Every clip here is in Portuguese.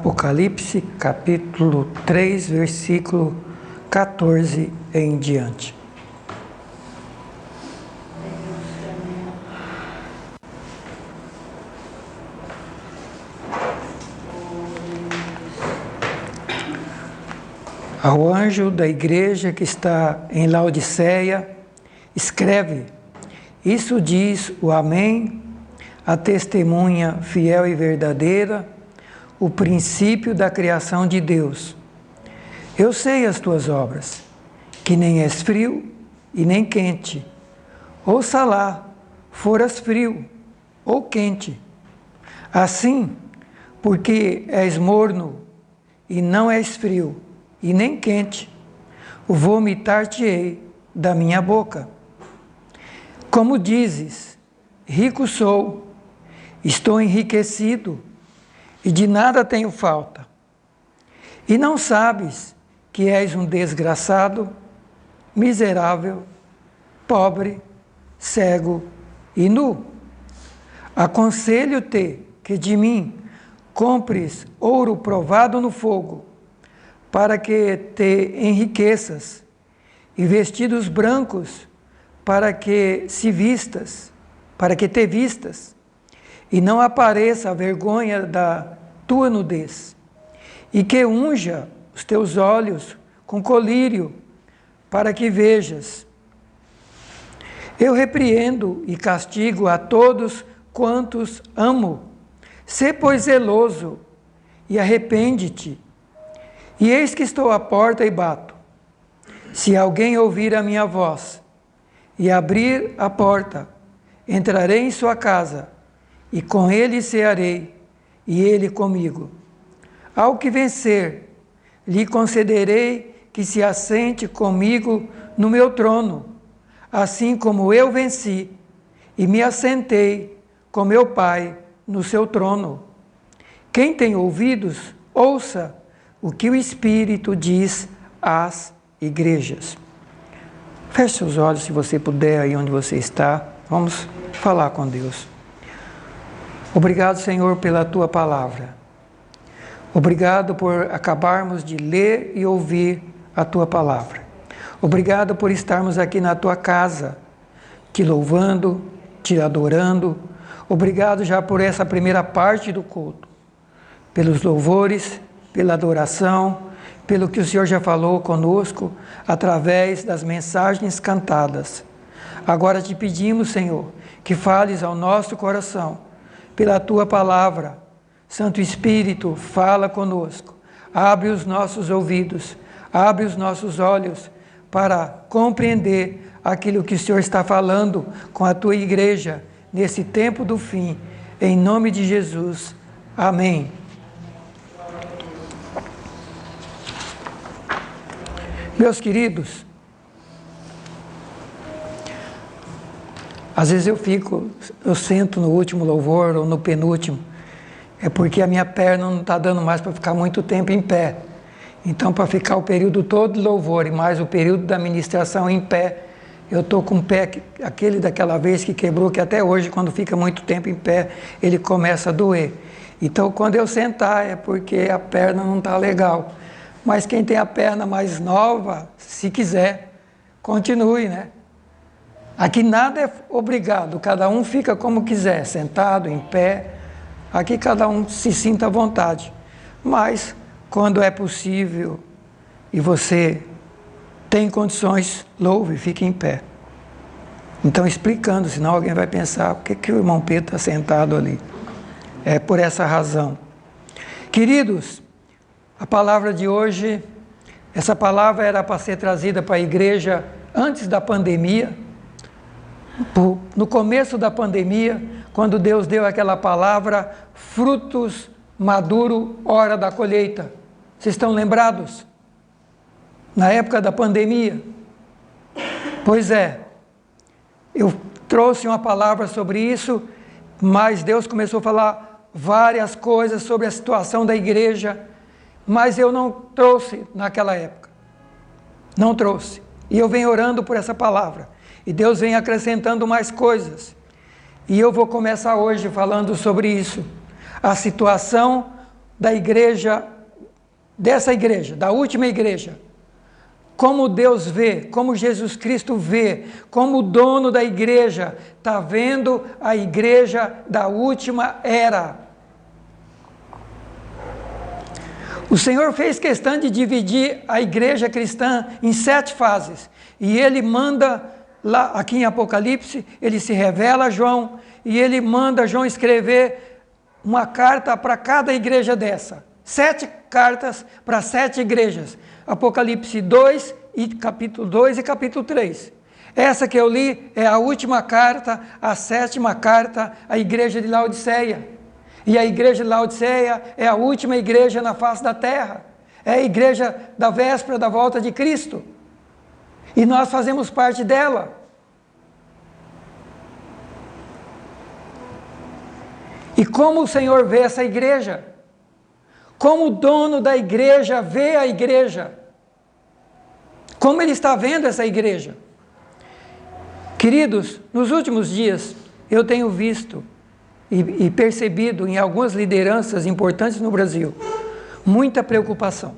Apocalipse, capítulo 3, versículo 14 em diante. Ao anjo da igreja que está em Laodiceia, escreve: isso diz o Amém, a testemunha fiel e verdadeira, o princípio da criação de Deus. Eu sei as tuas obras, que nem és frio e nem quente. Ouça lá, foras frio ou quente. Assim, porque és morno e não és frio e nem quente, vomitar-te-ei da minha boca. Como dizes, rico sou, estou enriquecido, e de nada tenho falta. E não sabes que és um desgraçado, miserável, pobre, cego e nu. Aconselho-te que de mim compres ouro provado no fogo, para que te enriqueças, e vestidos brancos, para que te vistas, e não apareça a vergonha da tua nudez, e que unja os teus olhos com colírio, para que vejas. Eu repreendo e castigo a todos quantos amo. Sê, pois, zeloso e arrepende-te. E eis que estou à porta e bato. Se alguém ouvir a minha voz e abrir a porta, entrarei em sua casa, e com ele cearei, e ele comigo. Ao que vencer, lhe concederei que se assente comigo no meu trono, assim como eu venci, e me assentei com meu Pai no seu trono. Quem tem ouvidos, ouça o que o Espírito diz às igrejas. Feche seus olhos, se você puder, aí onde você está. Vamos falar com Deus. Obrigado, Senhor, pela Tua palavra. Obrigado por acabarmos de ler e ouvir a Tua palavra. Obrigado por estarmos aqui na Tua casa, Te louvando, Te adorando. Obrigado já por essa primeira parte do culto, pelos louvores, pela adoração, pelo que o Senhor já falou conosco, através das mensagens cantadas. Agora te pedimos, Senhor, que fales ao nosso coração, pela Tua palavra. Santo Espírito, fala conosco, abre os nossos ouvidos, abre os nossos olhos para compreender aquilo que o Senhor está falando com a Tua igreja nesse tempo do fim. Em nome de Jesus. Amém. Meus queridos, às vezes eu sento no último louvor ou no penúltimo, é porque a minha perna não está dando mais para ficar muito tempo em pé. Então, para ficar o período todo de louvor e mais o período da ministração em pé, eu estou com o pé, aquele daquela vez que quebrou, que até hoje, quando fica muito tempo em pé, ele começa a doer. Então, quando eu sentar, é porque a perna não está legal. Mas quem tem a perna mais nova, se quiser, continue, né? Aqui nada é obrigado, cada um fica como quiser, sentado, em pé. Aqui cada um se sinta à vontade. Mas, quando é possível e você tem condições, louve, fique em pé. Então, explicando, senão alguém vai pensar, por que o irmão Pedro está sentado ali? É por essa razão. Queridos, a palavra de hoje, essa palavra era para ser trazida para a igreja antes da pandemia. No começo da pandemia, quando Deus deu aquela palavra, frutos maduro, hora da colheita. Vocês estão lembrados? Na época da pandemia? Pois é, eu trouxe uma palavra sobre isso, mas Deus começou a falar várias coisas sobre a situação da igreja, mas eu não trouxe naquela época. Não trouxe. E eu venho orando por essa palavra. E Deus vem acrescentando mais coisas. E eu vou começar hoje falando sobre isso. A situação da igreja, dessa igreja, da última igreja. Como Deus vê, como Jesus Cristo vê, como o dono da igreja está vendo a igreja da última era. O Senhor fez questão de dividir a igreja cristã em 7 fases. E Ele manda, lá aqui em Apocalipse, Ele se revela a João, e Ele manda João escrever uma carta para cada igreja dessa. 7 cartas para 7 igrejas. Apocalipse 2, e capítulo 2 e capítulo 3. Essa que eu li é a última carta, a 7ª carta à igreja de Laodiceia. E a igreja de Laodiceia é a última igreja na face da terra. É a igreja da véspera da volta de Cristo. E nós fazemos parte dela. E como o Senhor vê essa igreja? Como o dono da igreja vê a igreja? Como Ele está vendo essa igreja? Queridos, nos últimos dias eu tenho visto e percebido em algumas lideranças importantes no Brasil muita preocupação.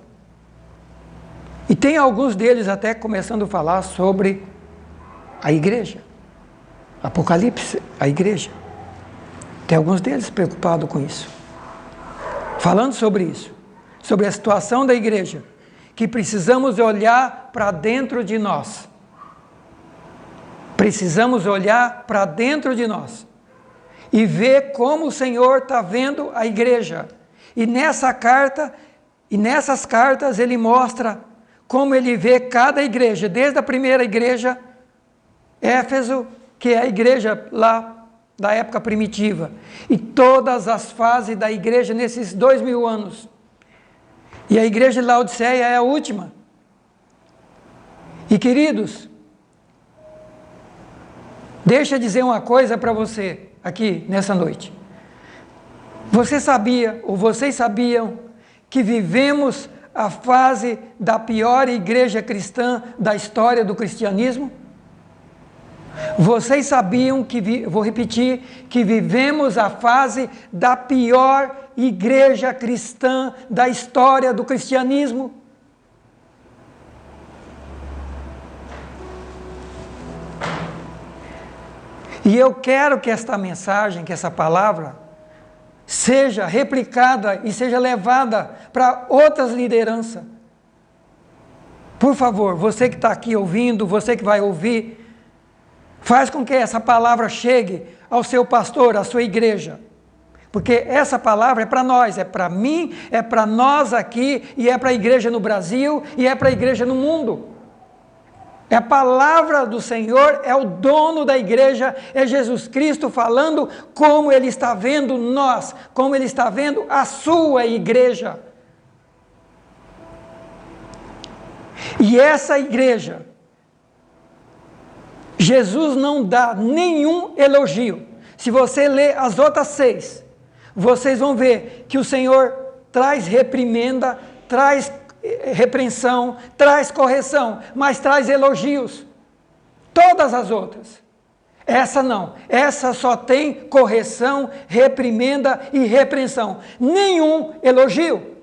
E tem alguns deles até começando a falar sobre a igreja. Apocalipse, a igreja. Tem alguns deles preocupados com isso. Falando sobre isso, sobre a situação da igreja, que precisamos olhar para dentro de nós. Precisamos olhar para dentro de nós e ver como o Senhor está vendo a igreja. E nessa carta, e nessas cartas Ele mostra como Ele vê cada igreja, desde a primeira igreja, Éfeso, que é a igreja lá da época primitiva, e todas as fases da igreja nesses 2000 anos. E a igreja de Laodiceia é a última. E queridos, deixa eu dizer uma coisa para você aqui nessa noite. Você sabia, ou vocês sabiam, que vivemos a fase da pior igreja cristã da história do cristianismo? Vocês sabiam que, vou repetir, que vivemos a fase da pior igreja cristã da história do cristianismo? E eu quero que esta mensagem, que essa palavra, seja replicada e seja levada para outras lideranças. Por favor, você que está aqui ouvindo, você que vai ouvir, faz com que essa palavra chegue ao seu pastor, à sua igreja. Porque essa palavra é para nós, é para mim, é para nós aqui, e é para a igreja no Brasil, e é para a igreja no mundo. É a palavra do Senhor, é o dono da igreja, é Jesus Cristo falando como Ele está vendo nós, como Ele está vendo a sua igreja. E essa igreja, Jesus não dá nenhum elogio. Se você ler as outras 6, vocês vão ver que o Senhor traz reprimenda, traz repreensão, traz correção, mas traz elogios. Todas as outras. Essa não. Essa só tem correção, reprimenda e repreensão. Nenhum elogio.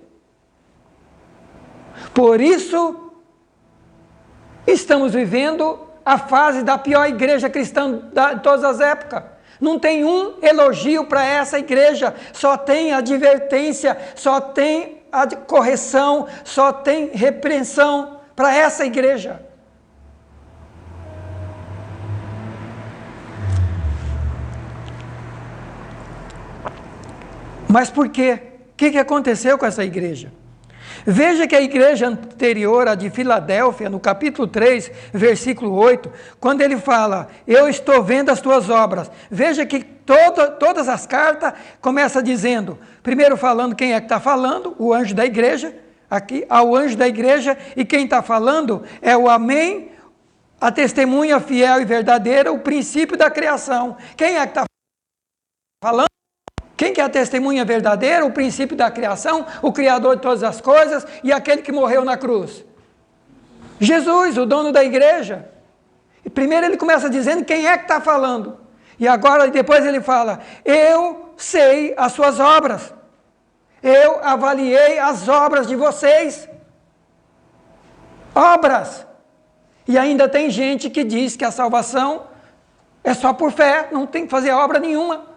Por isso, estamos vivendo a fase da pior igreja cristã de todas as épocas. Não tem um elogio para essa igreja, só tem advertência, só tem a correção, só tem repreensão para essa igreja. Mas por quê? O que aconteceu com essa igreja? Veja que a igreja anterior, a de Filadélfia, no capítulo 3, versículo 8, quando ele fala, eu estou vendo as tuas obras. Veja que todas as cartas começam dizendo, primeiro falando quem é que está falando, o anjo da igreja, aqui ao anjo da igreja, e quem está falando é o Amém, a testemunha fiel e verdadeira, o princípio da criação. Quem é que está falando? Quem que é a testemunha verdadeira, o princípio da criação, o Criador de todas as coisas e aquele que morreu na cruz? Jesus, o dono da igreja. E primeiro ele começa dizendo quem é que está falando. E agora, depois ele fala, eu sei as suas obras. Eu avaliei as obras de vocês. Obras. E ainda tem gente que diz que a salvação é só por fé, não tem que fazer obra nenhuma.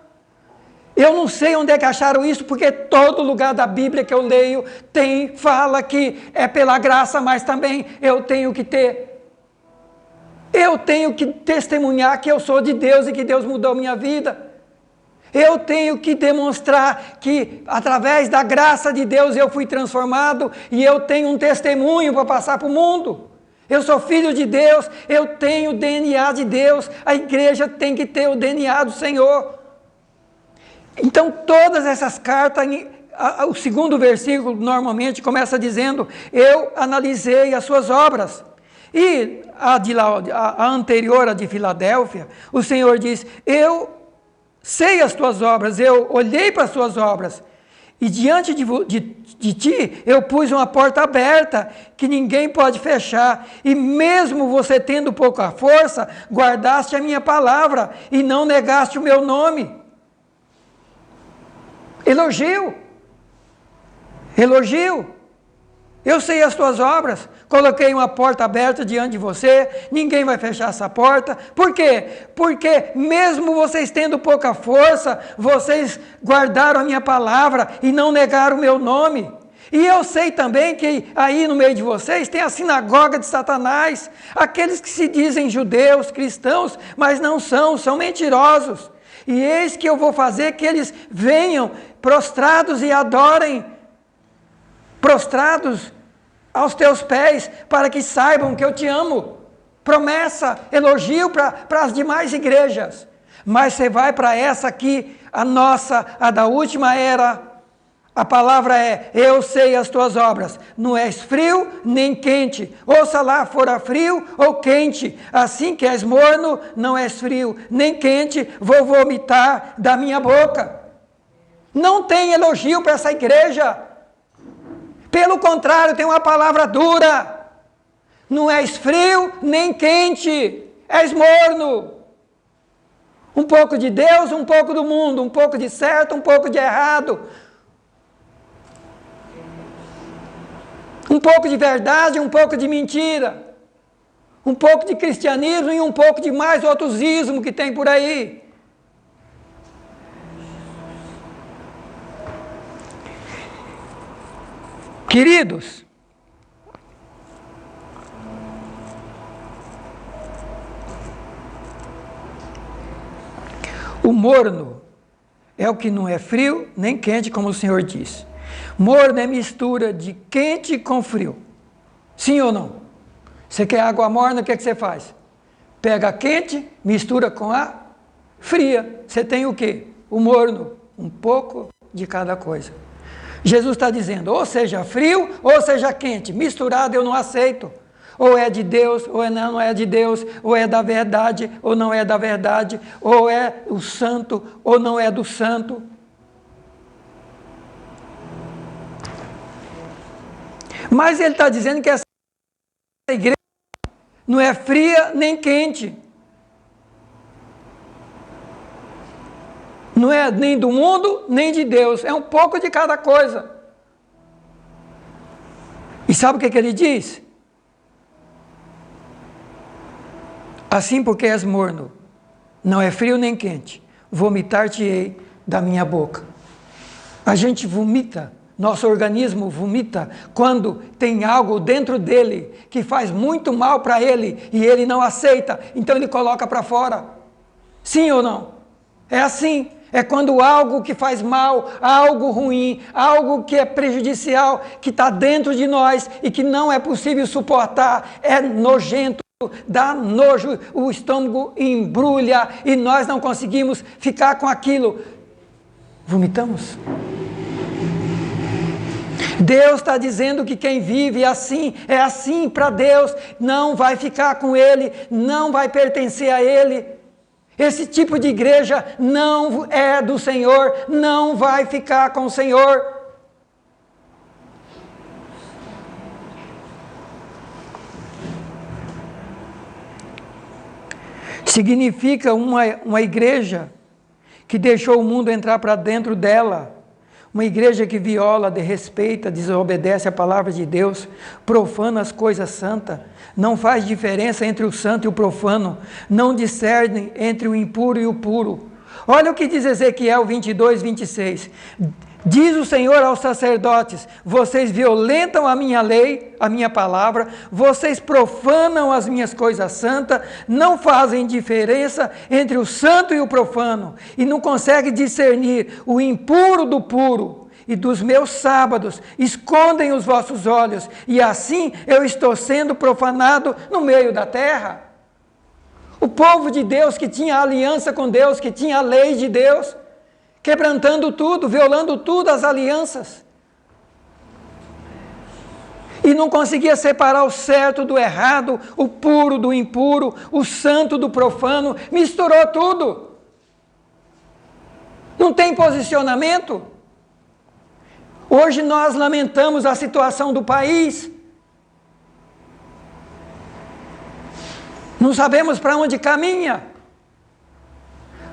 Eu não sei onde é que acharam isso, porque todo lugar da Bíblia que eu leio fala que é pela graça, mas também eu tenho que testemunhar que eu sou de Deus e que Deus mudou minha vida. Eu tenho que demonstrar que através da graça de Deus eu fui transformado e eu tenho um testemunho para passar para o mundo. Eu sou filho de Deus, eu tenho o DNA de Deus, a igreja tem que ter o DNA do Senhor. Então todas essas cartas, o segundo versículo normalmente começa dizendo, eu analisei as suas obras. E a anterior, a de Filadélfia, o Senhor diz, eu sei as tuas obras, eu olhei para as tuas obras, e diante de ti eu pus uma porta aberta, que ninguém pode fechar, e mesmo você tendo pouca força, guardaste a minha palavra, e não negaste o meu nome. Elogio. Eu sei as tuas obras, coloquei uma porta aberta diante de você, ninguém vai fechar essa porta. Por quê? Porque mesmo vocês tendo pouca força, vocês guardaram a minha palavra e não negaram o meu nome. E eu sei também que aí no meio de vocês tem a sinagoga de Satanás, aqueles que se dizem judeus, cristãos, mas não são mentirosos. E eis que eu vou fazer que eles venham prostrados e adorem, prostrados aos teus pés, para que saibam que eu te amo. Promessa, elogio para as demais igrejas. Mas você vai para essa aqui, a da última era, a palavra é, eu sei as tuas obras, não és frio nem quente, ouça lá, fora frio ou quente, assim que és morno, não és frio nem quente, vou vomitar da minha boca. Não tem elogio para essa igreja, pelo contrário, tem uma palavra dura, não és frio nem quente, és morno. Um pouco de Deus, um pouco do mundo, um pouco de certo, um pouco de errado. Um pouco de verdade, um pouco de mentira. Um pouco de cristianismo e um pouco de mais outros ismos que tem por aí. Queridos, o morno é o que não é frio nem quente, como o Senhor diz. Morno é mistura de quente com frio. Sim ou não? Você quer água morna, o que você faz? Pega a quente, mistura com a fria. Você tem o quê? O morno. Um pouco de cada coisa. Jesus está dizendo, ou seja frio, ou seja quente. Misturado eu não aceito. Ou é de Deus, ou não é de Deus. Ou é da verdade, ou não é da verdade. Ou é o santo, ou não é do santo. Mas ele está dizendo que essa igreja não é fria nem quente. Não é nem do mundo, nem de Deus. É um pouco de cada coisa. E sabe o que ele diz? Assim porque és morno, não é frio nem quente, vomitar-te-ei da minha boca. A gente vomita, nosso organismo vomita, quando tem algo dentro dele que faz muito mal para ele e ele não aceita, então ele coloca para fora. Sim ou não? É assim. É quando algo que faz mal, algo ruim, algo que é prejudicial, que está dentro de nós e que não é possível suportar, é nojento, dá nojo, o estômago embrulha e nós não conseguimos ficar com aquilo. Vomitamos. Deus está dizendo que quem vive assim, é assim para Deus, não vai ficar com Ele, não vai pertencer a Ele. Esse tipo de igreja não é do Senhor, não vai ficar com o Senhor. Significa uma igreja que deixou o mundo entrar para dentro dela. Uma igreja que viola, desrespeita, desobedece a palavra de Deus, profana as coisas santas, não faz diferença entre o santo e o profano, não discerne entre o impuro e o puro. Olha o que diz Ezequiel 22, 26. Diz o Senhor aos sacerdotes: vocês violentam a minha lei, a minha palavra, vocês profanam as minhas coisas santas, não fazem diferença entre o santo e o profano, e não conseguem discernir o impuro do puro. E dos meus sábados escondem os vossos olhos, e assim eu estou sendo profanado no meio da terra. O povo de Deus que tinha aliança com Deus, que tinha a lei de Deus, quebrantando tudo, violando tudo as alianças. E não conseguia separar o certo do errado, o puro do impuro, o santo do profano, misturou tudo. Não tem posicionamento. Hoje nós lamentamos a situação do país. Não sabemos para onde caminha.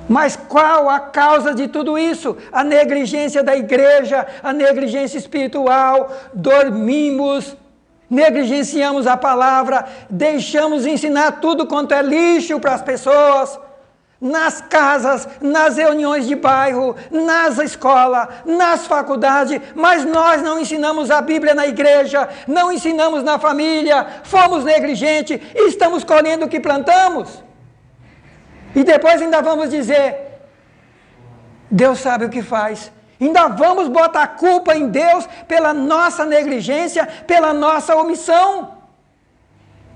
Mas qual a causa de tudo isso? A negligência da igreja, a negligência espiritual. Dormimos, negligenciamos a palavra, deixamos ensinar tudo quanto é lixo para as pessoas, nas casas, nas reuniões de bairro, nas escolas, nas faculdades, mas nós não ensinamos a Bíblia na igreja, não ensinamos na família, fomos negligentes, estamos colhendo o que plantamos. E depois ainda vamos dizer, Deus sabe o que faz. Ainda vamos botar a culpa em Deus pela nossa negligência, pela nossa omissão.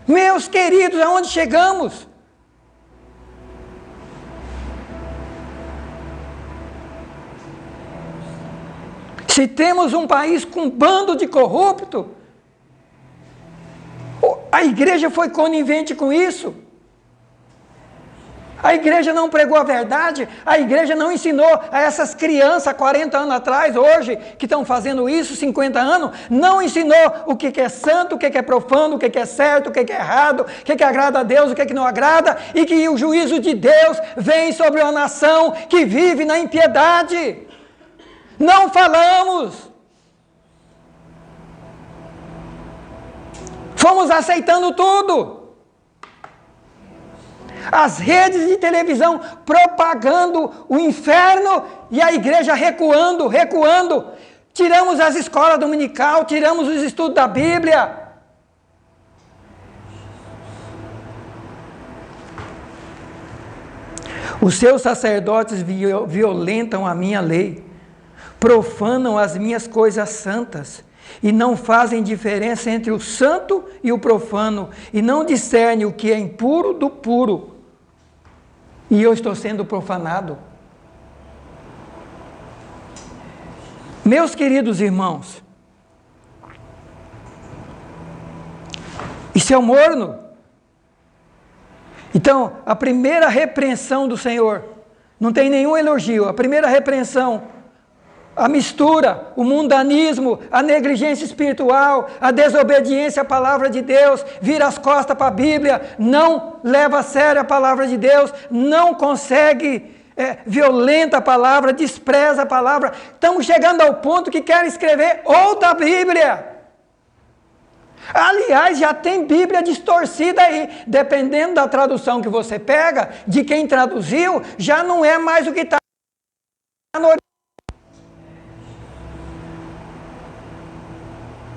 Meus queridos, aonde chegamos? Se temos um país com um bando de corrupto, a igreja foi conivente com isso. A igreja não pregou a verdade, a igreja não ensinou a essas crianças 40 anos atrás, hoje, que estão fazendo isso, 50 anos, não ensinou o que é santo, o que é profano, o que é certo, o que é errado, o que agrada a Deus, o que não agrada, e que o juízo de Deus vem sobre uma nação que vive na impiedade. Não falamos. Fomos aceitando tudo. As redes de televisão propagando o inferno e a igreja recuando. Tiramos as escolas dominical, tiramos os estudos da Bíblia. Os seus sacerdotes violentam a minha lei, profanam as minhas coisas santas, e não fazem diferença entre o santo e o profano, e não discernem o que é impuro do puro. E eu estou sendo profanado. Meus queridos irmãos, isso é o morno. Então, a primeira repreensão do Senhor, não tem nenhum elogio, a primeira repreensão, a mistura, o mundanismo, a negligência espiritual, a desobediência à palavra de Deus, vira as costas para a Bíblia, não leva a sério a palavra de Deus, não consegue, violenta a palavra, despreza a palavra. Estamos chegando ao ponto que querem escrever outra Bíblia. Aliás, já tem Bíblia distorcida aí, dependendo da tradução que você pega, de quem traduziu, já não é mais o que está no original.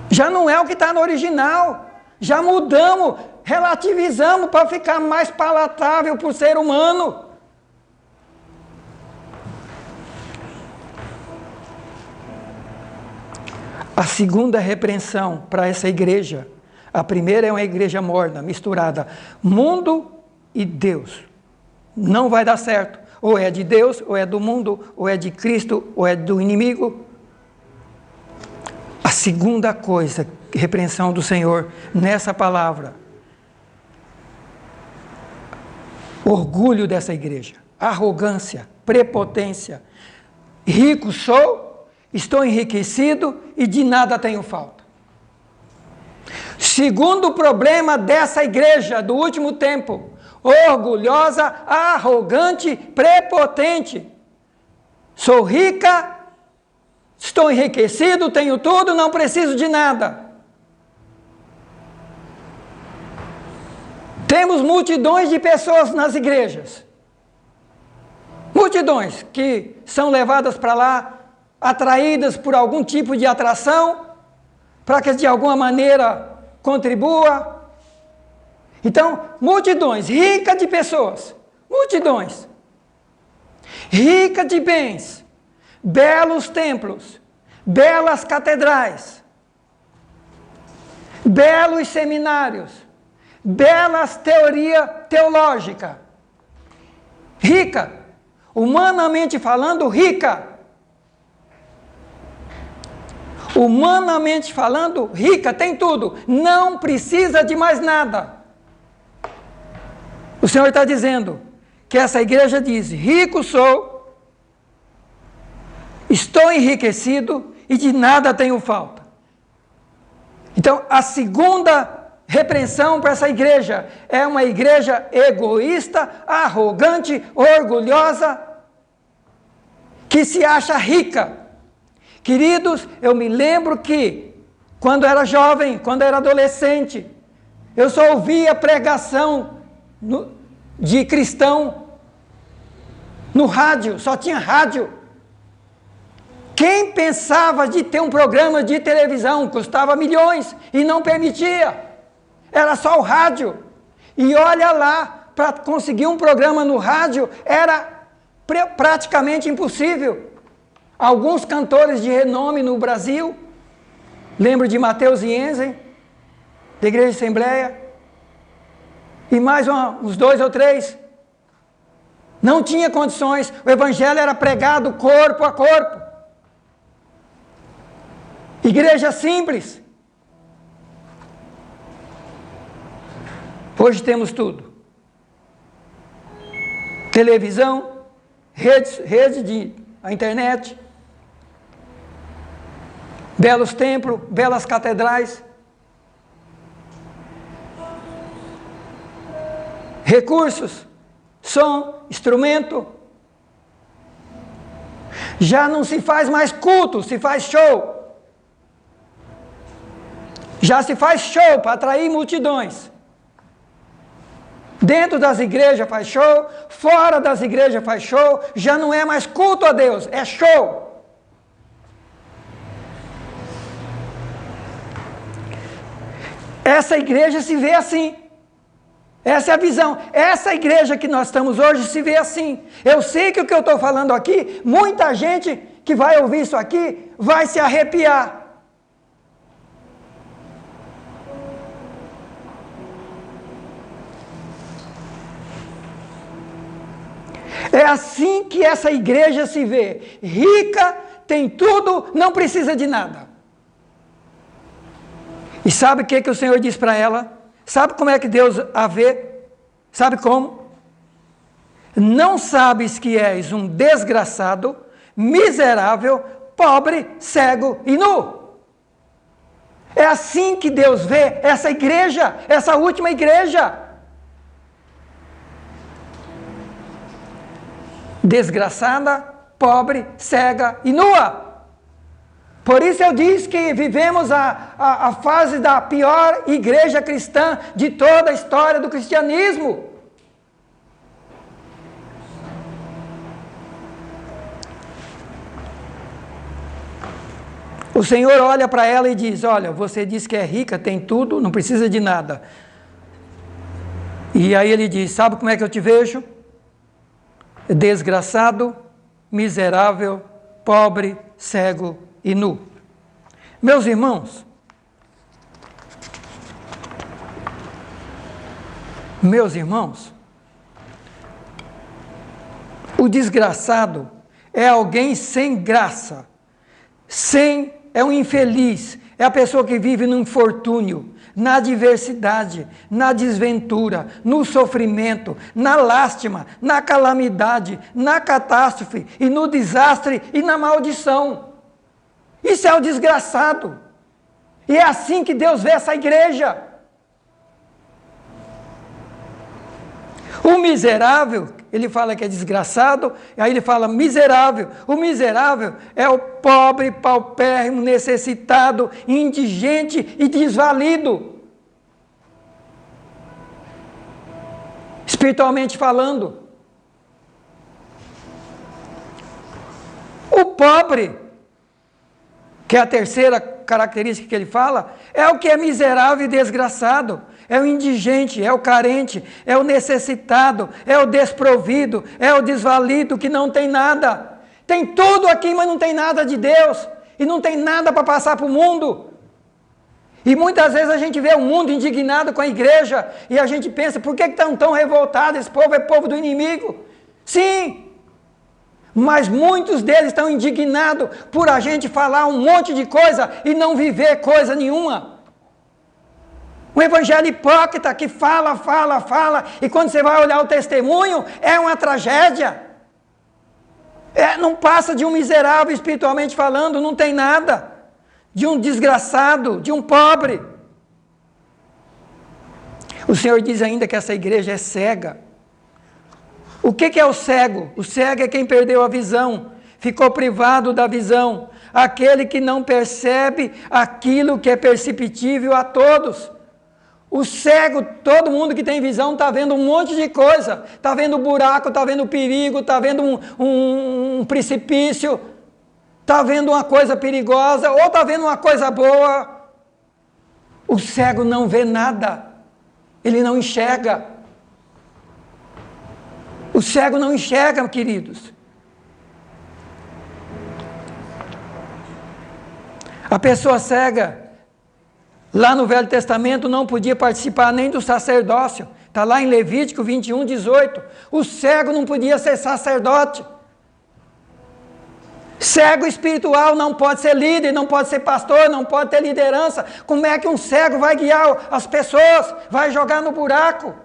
Já não é o que está no original. Já mudamos, relativizamos para ficar mais palatável para o ser humano. A segunda repreensão para essa igreja, a primeira é uma igreja morna, misturada, mundo e Deus. Não vai dar certo. Ou é de Deus, ou é do mundo, ou é de Cristo, ou é do inimigo. A segunda coisa, repreensão do Senhor nessa palavra, orgulho dessa igreja, arrogância, prepotência. Rico sou, estou enriquecido e de nada tenho falta. Segundo problema dessa igreja do último tempo, orgulhosa, arrogante, prepotente. Sou rica estou enriquecido, tenho tudo, não preciso de nada. Temos multidões de pessoas nas igrejas. Multidões que são levadas para lá, atraídas por algum tipo de atração, para que de alguma maneira contribua. Então, multidões, rica de pessoas, multidões, rica de bens, belos templos, belas catedrais, belos seminários, belas teoria teológica, rica, humanamente falando, rica. Humanamente falando, rica, tem tudo, não precisa de mais nada. O Senhor está dizendo que essa igreja diz: rico sou, estou enriquecido e de nada tenho falta. Então, a segunda repreensão para essa igreja é uma igreja egoísta, arrogante, orgulhosa, que se acha rica. Queridos, eu me lembro que, quando era jovem, quando era adolescente, eu só ouvia pregação de cristão no rádio, só tinha rádio. Quem pensava de ter um programa de televisão, custava milhões e não permitia, era só o rádio. E olha lá, para conseguir um programa no rádio, era praticamente impossível. Alguns cantores de renome no Brasil, lembro de Mateus Ienzen, da Igreja de Assembleia, e mais uns 2 ou 3, não tinha condições, o Evangelho era pregado corpo a corpo. Igreja simples. Hoje temos tudo. Televisão, rede de a internet, belos templos, belas catedrais, recursos, som, instrumento. Já não se faz mais culto, se faz show. Já se faz show para atrair multidões. Dentro das igrejas faz show, fora das igrejas faz show, já não é mais culto a Deus, é show. Essa igreja se vê assim. Essa é a visão. Essa igreja que nós estamos hoje se vê assim. Eu sei que o que eu estou falando aqui, muita gente que vai ouvir isso aqui vai se arrepiar. É assim que essa igreja se vê. Rica, tem tudo, não precisa de nada. E sabe o que o Senhor diz para ela? Sabe como é que Deus a vê? Sabe como? Não sabes que és um desgraçado, miserável, pobre, cego e nu. É assim que Deus vê essa igreja, essa última igreja. Desgraçada, pobre, cega e nua. Por isso eu disse que vivemos a fase da pior igreja cristã de toda a história do cristianismo. O Senhor olha para ela e diz: olha, você diz que é rica, tem tudo, não precisa de nada. E aí ele diz: sabe como é que eu te vejo? Desgraçado, miserável, pobre, cego e nu. Meus irmãos, o desgraçado é alguém sem graça, é um infeliz, é a pessoa que vive no infortúnio, na adversidade, na desventura, no sofrimento, na lástima, na calamidade, na catástrofe e no desastre e na maldição. Isso é o desgraçado. E é assim que Deus vê essa igreja. O miserável, ele fala que é desgraçado, e aí ele fala miserável. O miserável é o pobre, paupérrimo, necessitado, indigente e desvalido. Espiritualmente falando. O pobre, que é a terceira característica que ele fala, é o que é miserável e desgraçado, é o indigente, é o carente, é o necessitado, é o desprovido, é o desvalido que não tem nada. Tem tudo aqui, mas não tem nada de Deus, e não tem nada para passar para o mundo. E muitas vezes a gente vê o mundo indignado com a igreja, e a gente pensa, por que estão tão revoltados? Esse povo é povo do inimigo. Sim, mas muitos deles estão indignados por a gente falar um monte de coisa e não viver coisa nenhuma. Um evangelho hipócrita que fala, e quando você vai olhar o testemunho, é uma tragédia. Não passa de um miserável espiritualmente falando, não tem nada. De um desgraçado, de um pobre. O Senhor diz ainda que essa igreja é cega. O que é o cego? O cego é quem perdeu a visão, ficou privado da visão, aquele que não percebe aquilo que é perceptível a todos. O cego, todo mundo que tem visão está vendo um monte de coisa, está vendo buraco, está vendo perigo, está vendo um precipício, está vendo uma coisa perigosa ou está vendo uma coisa boa. O cego não vê nada, ele não enxerga. O cego não enxerga, queridos. A pessoa cega, lá no Velho Testamento, não podia participar nem do sacerdócio. Está lá em Levítico 21, 18. O cego não podia ser sacerdote. Cego espiritual não pode ser líder, não pode ser pastor, não pode ter liderança. Como é que um cego vai guiar as pessoas? Vai jogar no buraco?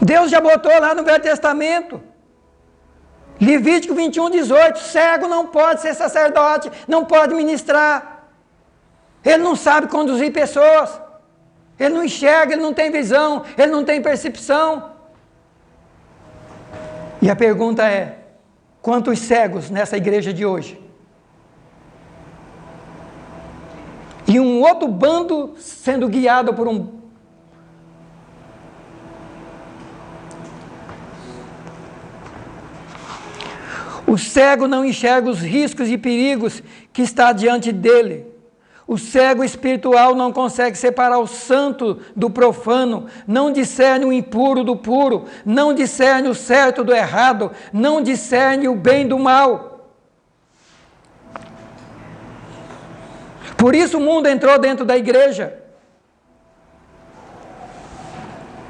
Deus já botou lá no Velho Testamento, Levítico 21, 18, cego não pode ser sacerdote, não pode ministrar, ele não sabe conduzir pessoas, ele não enxerga, ele não tem visão, ele não tem percepção. E a pergunta é, quantos cegos nessa igreja de hoje? E um outro bando sendo guiado por O cego não enxerga os riscos e perigos que está diante dele. O cego espiritual não consegue separar o santo do profano, não discerne o impuro do puro, não discerne o certo do errado, não discerne o bem do mal. Por isso o mundo entrou dentro da igreja.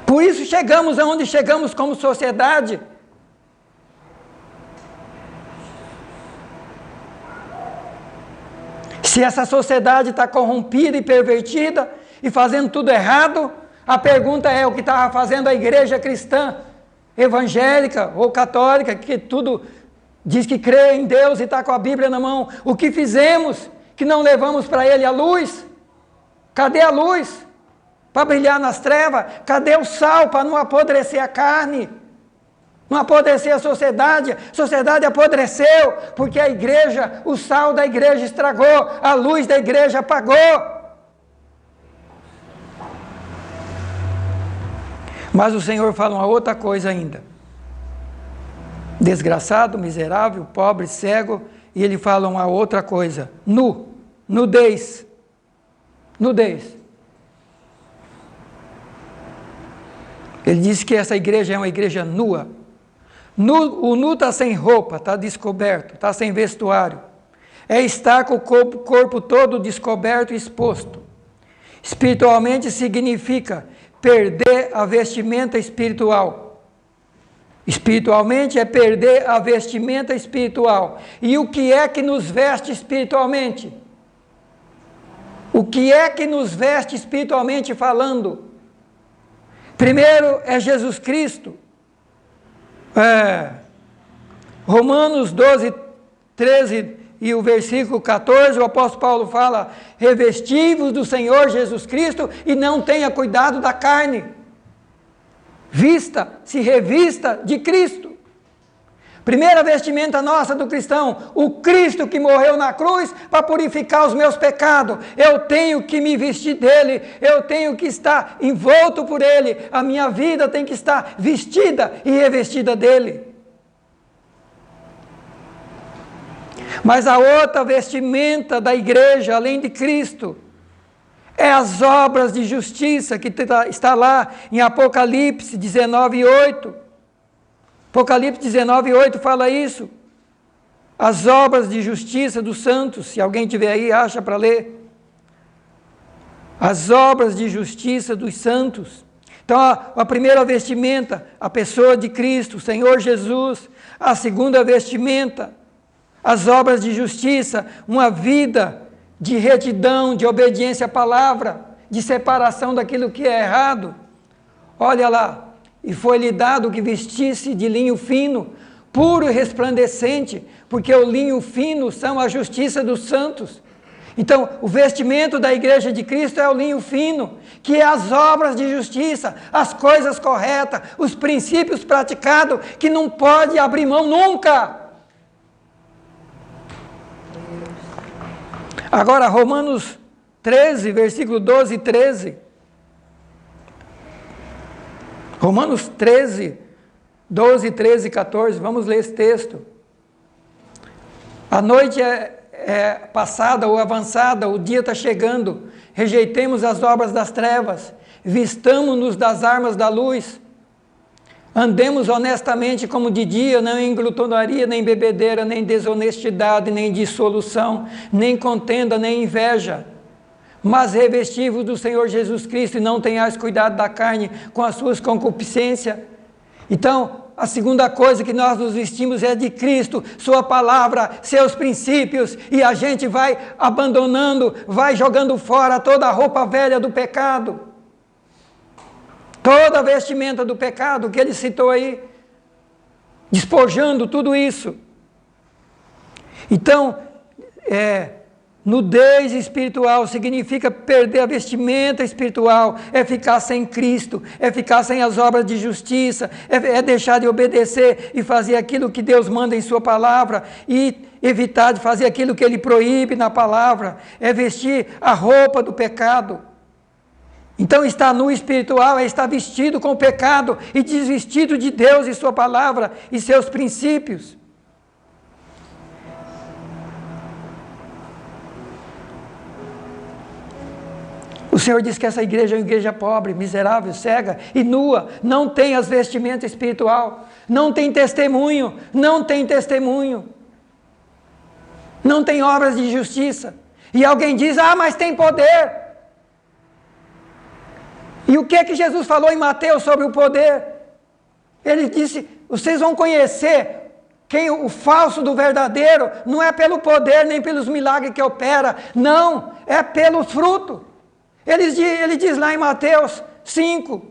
Por isso chegamos aonde chegamos como sociedade. Se essa sociedade está corrompida e pervertida e fazendo tudo errado, a pergunta é o que estava fazendo a igreja cristã, evangélica ou católica, que tudo diz que crê em Deus e está com a Bíblia na mão. O que fizemos que não levamos para ele a luz? Cadê a luz para brilhar nas trevas? Cadê o sal para não apodrecer a carne? Não apodrecer a sociedade apodreceu, porque a igreja, o sal da igreja estragou, a luz da igreja apagou. Mas o Senhor fala uma outra coisa ainda. Desgraçado, miserável, pobre, cego, e ele fala uma outra coisa. Nudez. Ele diz que essa igreja é uma igreja nua. O nu está sem roupa, está descoberto, está sem vestuário. É estar com o corpo todo descoberto e exposto. Espiritualmente significa perder a vestimenta espiritual. Espiritualmente é perder a vestimenta espiritual. E o que é que nos veste espiritualmente? O que é que nos veste espiritualmente falando? Primeiro é Jesus Cristo. Romanos 12, 13 e o versículo 14, o apóstolo Paulo fala: revesti-vos do Senhor Jesus Cristo e não tenha cuidado da carne. Se revista de Cristo. Primeira vestimenta nossa do cristão, o Cristo que morreu na cruz para purificar os meus pecados. Eu tenho que me vestir dele, eu tenho que estar envolto por ele, a minha vida tem que estar vestida e revestida dele. Mas a outra vestimenta da igreja, além de Cristo, é as obras de justiça, que está lá em Apocalipse 19:8. Apocalipse 19:8 fala isso. As obras de justiça dos santos, se alguém tiver aí, acha para ler. As obras de justiça dos santos. Então, a primeira vestimenta, a pessoa de Cristo, o Senhor Jesus. A segunda vestimenta, as obras de justiça, uma vida de retidão, de obediência à palavra, de separação daquilo que é errado. Olha lá. E foi-lhe dado que vestisse de linho fino, puro e resplandecente, porque o linho fino são a justiça dos santos. Então, o vestimento da igreja de Cristo é o linho fino, que é as obras de justiça, as coisas corretas, os princípios praticados, que não pode abrir mão nunca. Agora, Romanos 13, versículo 12 e 13. Romanos 13, 12, 13 e 14, vamos ler esse texto. A noite é passada ou avançada, o dia está chegando. Rejeitemos as obras das trevas, vistamo-nos das armas da luz. Andemos honestamente como de dia, não em glutonaria, nem bebedeira, nem desonestidade, nem dissolução, nem contenda, nem inveja. Mas revesti-vos do Senhor Jesus Cristo e não tenhais cuidado da carne com as suas concupiscências. Então, a segunda coisa que nós nos vestimos é de Cristo, sua palavra, seus princípios, e a gente vai abandonando, vai jogando fora toda a roupa velha do pecado. Toda a vestimenta do pecado que ele citou aí, despojando tudo isso. Então, nudez espiritual significa perder a vestimenta espiritual, é ficar sem Cristo, é ficar sem as obras de justiça, é deixar de obedecer e fazer aquilo que Deus manda em sua palavra e evitar de fazer aquilo que ele proíbe na palavra, é vestir a roupa do pecado. Então, estar nu espiritual é estar vestido com o pecado e desvestido de Deus e sua palavra e seus princípios. O Senhor diz que essa igreja é uma igreja pobre, miserável, cega e nua, não tem as vestimentas espiritual, não tem testemunho, não tem obras de justiça. E alguém diz, mas tem poder. E o que é que Jesus falou em Mateus sobre o poder? Ele disse, vocês vão conhecer quem o falso do verdadeiro, não é pelo poder nem pelos milagres que opera, não, é pelo fruto. Ele diz lá em Mateus 5,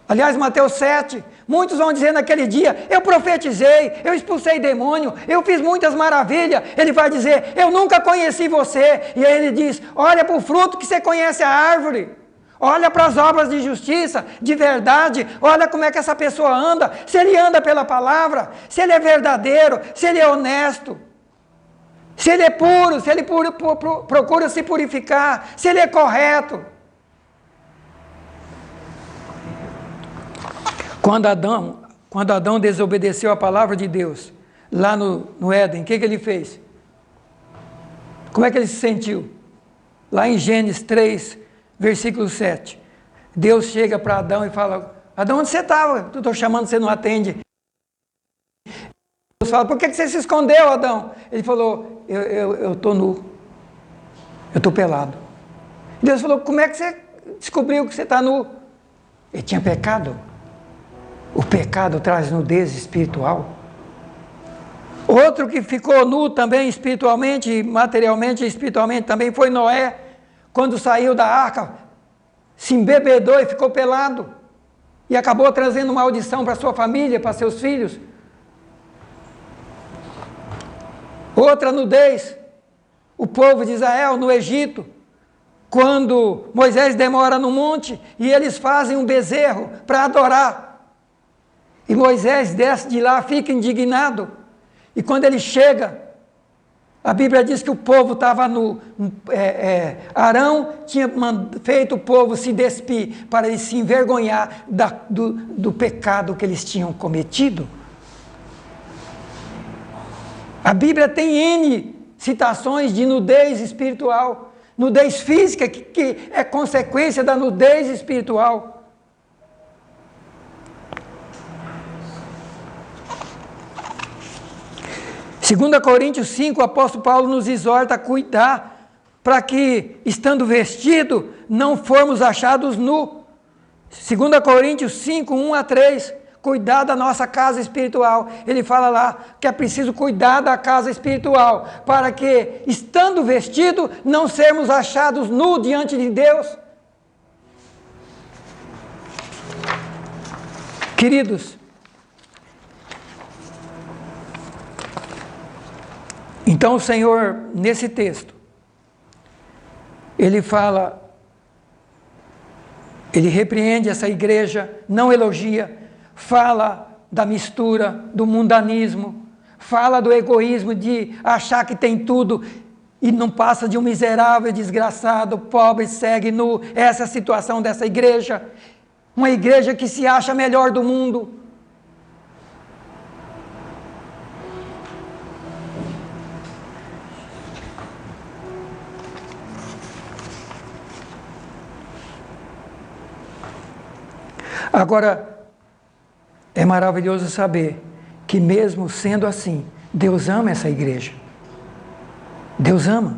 aliás, Mateus 7, muitos vão dizer naquele dia, eu profetizei, eu expulsei demônio, eu fiz muitas maravilhas. Ele vai dizer, eu nunca conheci você. E aí ele diz, olha para o fruto que você conhece a árvore. Olha para as obras de justiça, de verdade, olha como é que essa pessoa anda, se ele anda pela palavra, se ele é verdadeiro, se ele é honesto. Se ele é puro, se ele procura se purificar, se ele é correto. Quando Adão desobedeceu a palavra de Deus, lá no Éden, o que ele fez? Como é que ele se sentiu? Lá em Gênesis 3, versículo 7. Deus chega para Adão e fala, Adão, onde você estava? Estou chamando, você não atende. Deus fala, por que você se escondeu, Adão? Ele falou, eu estou nu, eu estou pelado. Deus falou, como é que você descobriu que você está nu? Ele tinha pecado. O pecado traz nudez espiritual. Outro que ficou nu também espiritualmente, materialmente e espiritualmente também foi Noé. Quando saiu da arca, se embebedou e ficou pelado. E acabou trazendo maldição para sua família, para seus filhos. Outra nudez, o povo de Israel no Egito, quando Moisés demora no monte e eles fazem um bezerro para adorar. E Moisés desce de lá, fica indignado. E quando ele chega, a Bíblia diz que o povo estava nu. Arão tinha feito o povo se despir para eles se envergonhar do pecado que eles tinham cometido. A Bíblia tem N citações de nudez espiritual, nudez física, que é consequência da nudez espiritual. Segundo Coríntios 5, o apóstolo Paulo nos exorta a cuidar para que, estando vestido, não formos achados nu. 2 Coríntios 5, 1 a 3, cuidar da nossa casa espiritual. Ele fala lá que é preciso cuidar da casa espiritual, para que, estando vestido, não sermos achados nu diante de Deus. Queridos, então o Senhor, nesse texto, ele fala, ele repreende essa igreja, não elogia, fala da mistura, do mundanismo, fala do egoísmo de achar que tem tudo e não passa de um miserável, desgraçado, pobre, segue nu. Essa é a situação dessa igreja, uma igreja que se acha melhor do mundo. Agora, é maravilhoso saber que mesmo sendo assim, Deus ama essa igreja. Deus ama.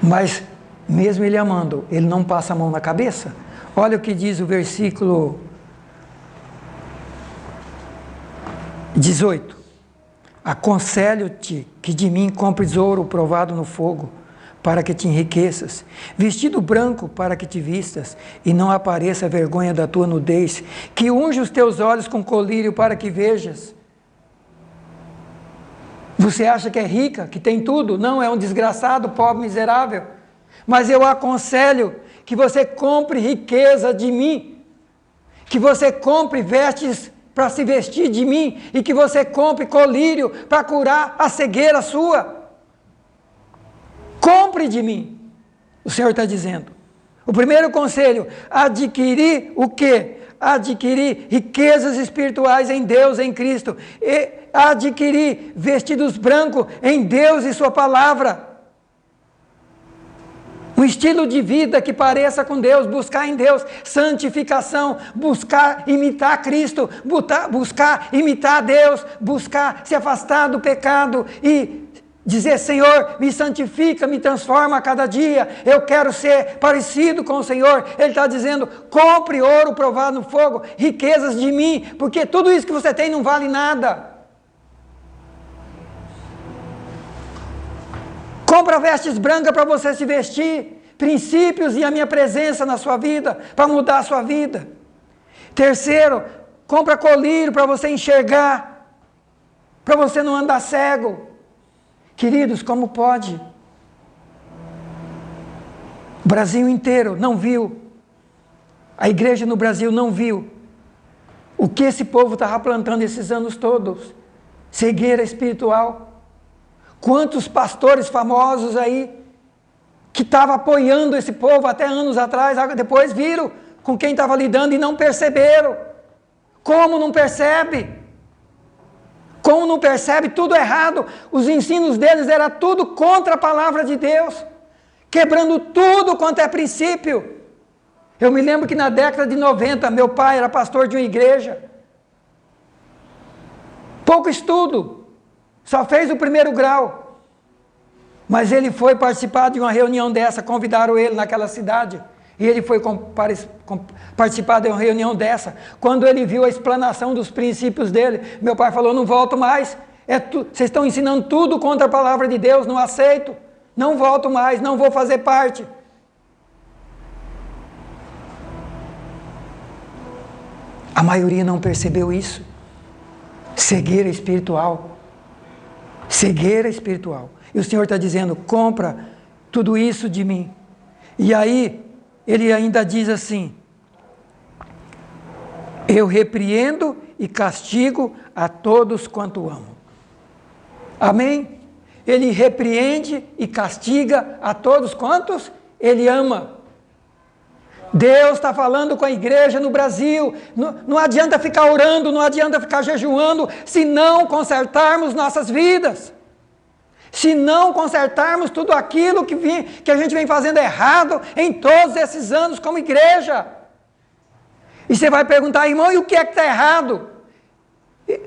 Mas, mesmo Ele amando, Ele não passa a mão na cabeça. Olha o que diz o versículo 18. Aconselho-te que de mim compres ouro provado no fogo, para que te enriqueças, vestido branco para que te vistas, e não apareça a vergonha da tua nudez, que unge os teus olhos com colírio para que vejas. Você acha que é rica, que tem tudo? Não, é um desgraçado, pobre, miserável. Mas eu aconselho que você compre riqueza de mim, que você compre vestes para se vestir de mim, e que você compre colírio para curar a cegueira sua. Compre de mim, o Senhor está dizendo. O primeiro conselho, adquirir o quê? Adquirir riquezas espirituais em Deus, em Cristo. E adquirir vestidos brancos em Deus e sua palavra. Um estilo de vida que pareça com Deus, buscar em Deus santificação, buscar imitar Cristo, buscar imitar Deus, buscar se afastar do pecado e dizer, Senhor, me santifica, me transforma a cada dia, eu quero ser parecido com o Senhor. Ele está dizendo, compre ouro provado no fogo, riquezas de mim, porque tudo isso que você tem não vale nada. Compra vestes brancas para você se vestir, princípios e a minha presença na sua vida, para mudar a sua vida. Terceiro, compra colírio para você enxergar, para você não andar cego. Queridos, como pode? O Brasil inteiro não viu, a igreja no Brasil não viu o que esse povo estava plantando esses anos todos. Cegueira espiritual. Quantos pastores famosos aí que estavam apoiando esse povo até anos atrás, depois viram com quem estava lidando e não perceberam. Como não percebe? Como não percebe? Tudo errado. Os ensinos deles eram tudo contra a palavra de Deus, quebrando tudo quanto é princípio. Eu me lembro que na década de 90, meu pai era pastor de uma igreja. Pouco estudo, só fez o primeiro grau. Mas ele foi participar de uma reunião dessa, convidaram ele naquela cidade. E ele foi participar de uma reunião dessa. Quando ele viu a explanação dos princípios dele, meu pai falou, não volto mais. Vocês estão ensinando tudo contra a palavra de Deus, não aceito. Não volto mais, não vou fazer parte. A maioria não percebeu isso. Cegueira espiritual. Cegueira espiritual. E o Senhor está dizendo, compra tudo isso de mim. E aí, ele ainda diz assim, eu repreendo e castigo a todos quanto amo. Amém? Ele repreende e castiga a todos quantos ele ama. Deus está falando com a igreja no Brasil. Não adianta ficar orando, não adianta ficar jejuando, se não consertarmos nossas vidas. Se não consertarmos tudo aquilo que a gente vem fazendo errado em todos esses anos como igreja. E você vai perguntar, irmão, e o que é que está errado?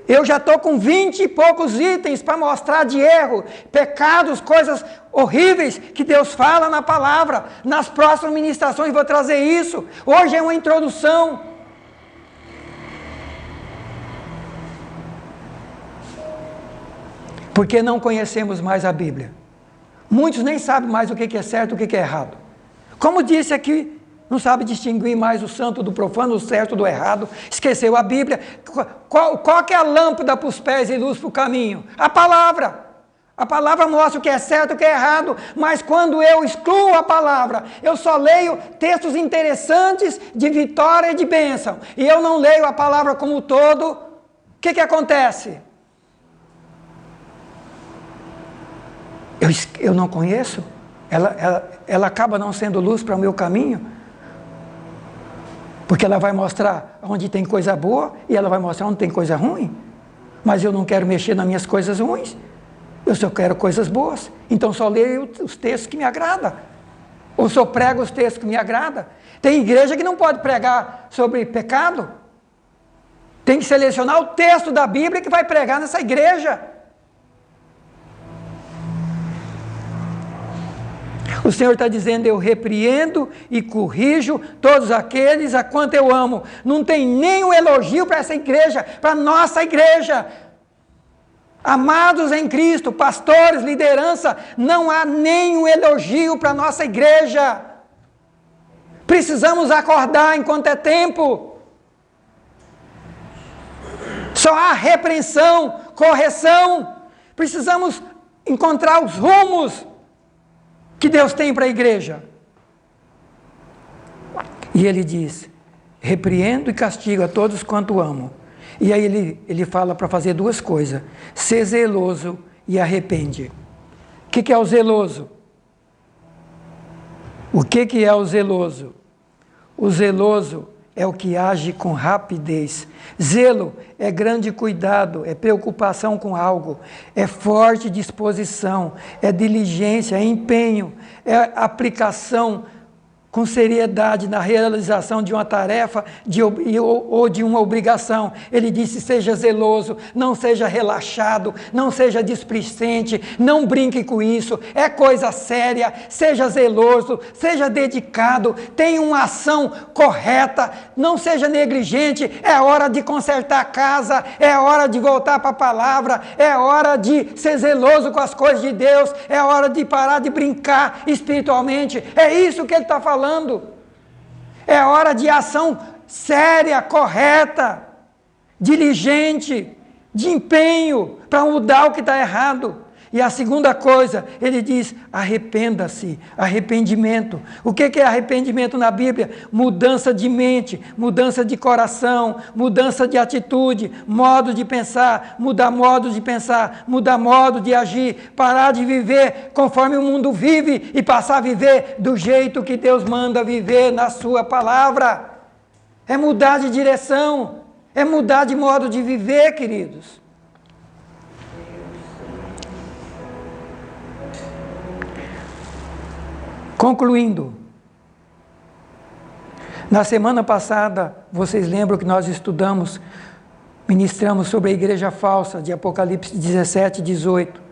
Eu já estou com 20 e poucos itens para mostrar de erro, pecados, coisas horríveis que Deus fala na palavra. Nas próximas ministrações vou trazer isso. Hoje é uma introdução. Porque não conhecemos mais a Bíblia. Muitos nem sabem mais o que é certo e o que é errado. Como disse aqui, não sabe distinguir mais o santo do profano, o certo do errado, esqueceu a Bíblia. Qual que é a lâmpada para os pés e luz para o caminho? A palavra. A palavra mostra o que é certo e o que é errado, mas quando eu excluo a palavra, eu só leio textos interessantes de vitória e de bênção, e eu não leio a palavra como um todo, o que acontece? Eu não conheço? Ela acaba não sendo luz para o meu caminho? Porque ela vai mostrar onde tem coisa boa e ela vai mostrar onde tem coisa ruim. Mas eu não quero mexer nas minhas coisas ruins. Eu só quero coisas boas. Então só leio os textos que me agradam. Ou só prego os textos que me agradam. Tem igreja que não pode pregar sobre pecado. Tem que selecionar o texto da Bíblia que vai pregar nessa igreja. O Senhor está dizendo, eu repreendo e corrijo todos aqueles a quanto eu amo. Não tem nenhum elogio para essa igreja, para a nossa igreja. Amados em Cristo, pastores, liderança, não há nenhum elogio para a nossa igreja. Precisamos acordar enquanto é tempo. Só há repreensão, correção. Precisamos encontrar os rumos que Deus tem para a igreja. E ele diz, repreendo e castigo a todos quanto amo. E aí ele fala para fazer duas coisas, ser zeloso e arrepende. O que é o zeloso? O que é o zeloso? O zeloso é o que age com rapidez. Zelo é grande cuidado, é preocupação com algo, é forte disposição, é diligência, é empenho, é aplicação com seriedade na realização de uma tarefa ou de uma obrigação. Ele disse, seja zeloso, não seja relaxado, não seja displicente, não brinque com isso, é coisa séria, seja zeloso, seja dedicado, tenha uma ação correta, não seja negligente, é hora de consertar a casa, é hora de voltar para a palavra, é hora de ser zeloso com as coisas de Deus, é hora de parar de brincar espiritualmente, é isso que ele está falando. É hora de ação séria, correta, diligente, de empenho para mudar o que está errado. E a segunda coisa, ele diz, arrependa-se, arrependimento. O que é arrependimento na Bíblia? Mudança de mente, mudança de coração, mudança de atitude, modo de pensar, mudar modo de pensar, mudar modo de agir, parar de viver conforme o mundo vive e passar a viver do jeito que Deus manda viver na sua palavra. É mudar de direção, é mudar de modo de viver, queridos. Concluindo, na semana passada, vocês lembram que nós ministramos sobre a igreja falsa, de Apocalipse 17, 18.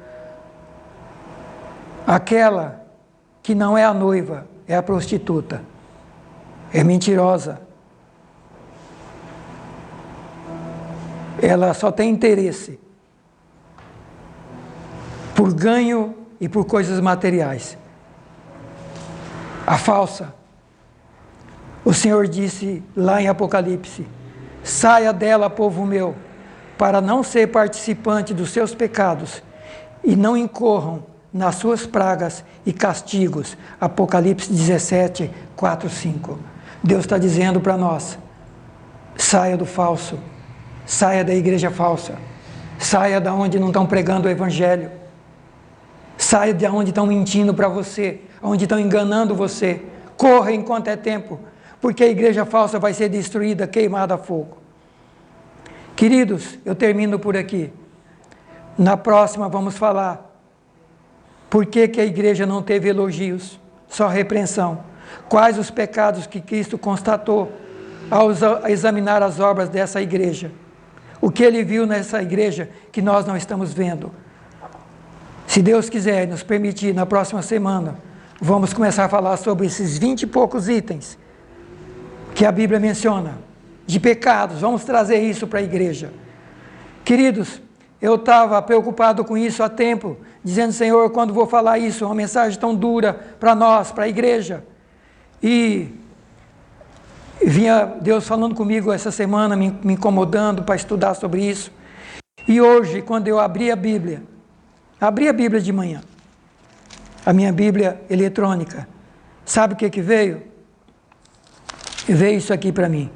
Aquela que não é a noiva, é a prostituta, é mentirosa. Ela só tem interesse por ganho e por coisas materiais. A falsa. O Senhor disse lá em Apocalipse, saia dela, povo meu, para não ser participante dos seus pecados e não incorram nas suas pragas e castigos. Apocalipse 17, 4, 5. Deus está dizendo para nós, saia do falso, saia da igreja falsa, saia da onde não estão pregando o evangelho, saia de onde estão mentindo para você, onde estão enganando você. Corra enquanto é tempo, porque a igreja falsa vai ser destruída, queimada a fogo. Queridos, eu termino por aqui. Na próxima vamos falar por que a igreja não teve elogios, só repreensão. Quais os pecados que Cristo constatou ao examinar as obras dessa igreja. O que ele viu nessa igreja que nós não estamos vendo. Se Deus quiser nos permitir, na próxima semana, vamos começar a falar sobre esses 20 e poucos itens que a Bíblia menciona, de pecados. Vamos trazer isso para a igreja. Queridos, eu estava preocupado com isso há tempo, dizendo, Senhor, quando vou falar isso, uma mensagem tão dura para nós, para a igreja. E vinha Deus falando comigo essa semana, me incomodando para estudar sobre isso. E hoje, quando eu abri a Bíblia de manhã, a minha Bíblia eletrônica, sabe o que veio? Veio isso aqui para mim.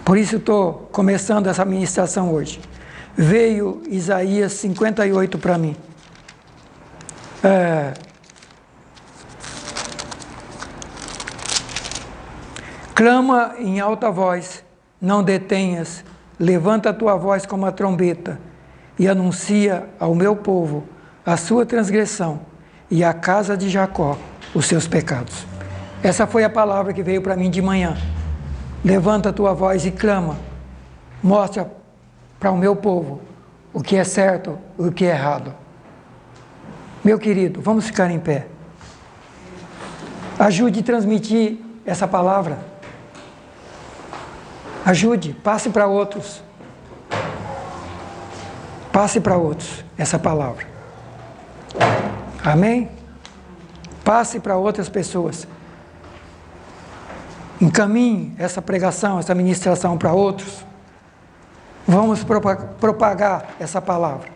Por isso estou começando essa ministração hoje. Veio Isaías 58 para mim. Clama em alta voz, não detenhas, levanta a tua voz como a trombeta e anuncia ao meu povo a sua transgressão e à casa de Jacó os seus pecados. Essa foi a palavra que veio para mim de manhã. Levanta a tua voz e clama, mostra para o meu povo o que é certo e o que é errado. Meu querido, vamos ficar em pé. Ajude a transmitir essa palavra. Ajude, passe para outros. Passe para outros essa palavra. Amém? Passe para outras pessoas. Encaminhe essa pregação, essa ministração para outros. Vamos propagar essa palavra.